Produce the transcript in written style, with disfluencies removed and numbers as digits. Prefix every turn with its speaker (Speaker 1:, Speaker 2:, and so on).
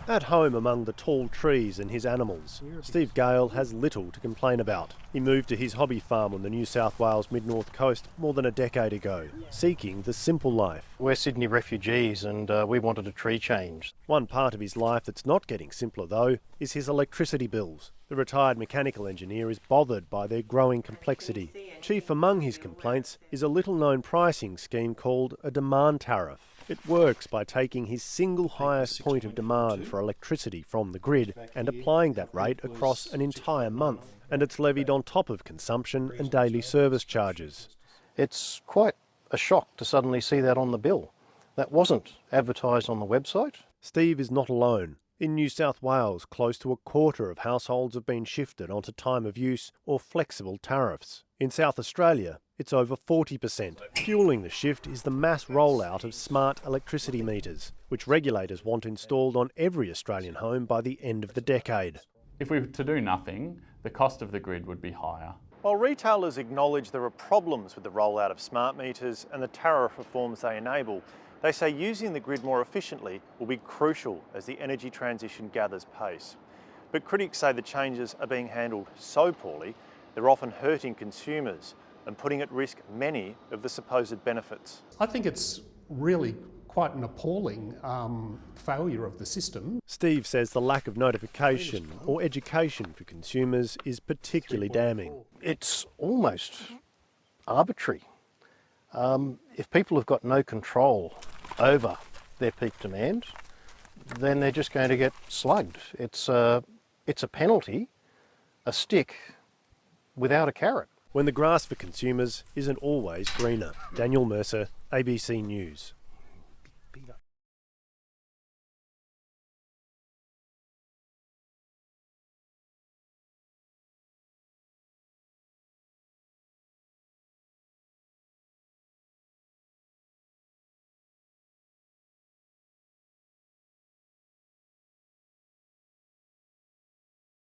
Speaker 1: At home among the tall trees and his animals, Steve Gale has little to complain about. He moved to his hobby farm on the New South Wales mid-north coast more than a decade ago, seeking the simple life.
Speaker 2: We're Sydney refugees and we wanted a tree change.
Speaker 1: One part of his life that's not getting simpler, though, is his electricity bills. The retired mechanical engineer is bothered by their growing complexity. Chief among his complaints is a little-known pricing scheme called a demand tariff. It works by taking his single highest point of demand for electricity from the grid and applying that rate across an entire month. And it's levied on top of consumption and daily service charges.
Speaker 2: It's quite a shock to suddenly see that on the bill. That wasn't advertised on the website.
Speaker 1: Steve is not alone. In New South Wales, close to a quarter of households have been shifted onto time of use or flexible tariffs. In South Australia, it's over 40%. Fuelling the shift is the mass rollout of smart electricity meters, which regulators want installed on every Australian home by the end of the decade.
Speaker 3: If we were to do nothing, the cost of the grid would be higher.
Speaker 1: While retailers acknowledge there are problems with the rollout of smart meters and the tariff reforms they enable, they say using the grid more efficiently will be crucial as the energy transition gathers pace. But critics say the changes are being handled so poorly, they're often hurting consumers and putting at risk many of the supposed benefits.
Speaker 4: I think it's really quite an appalling failure of the system.
Speaker 1: Steve says the lack of notification or education for consumers is particularly damning.
Speaker 2: It's almost arbitrary. If people have got no control over their peak demand, then they're just going to get slugged. It's a penalty, a stick without a carrot.
Speaker 1: When the grass for consumers isn't always greener. Daniel Mercer, ABC News.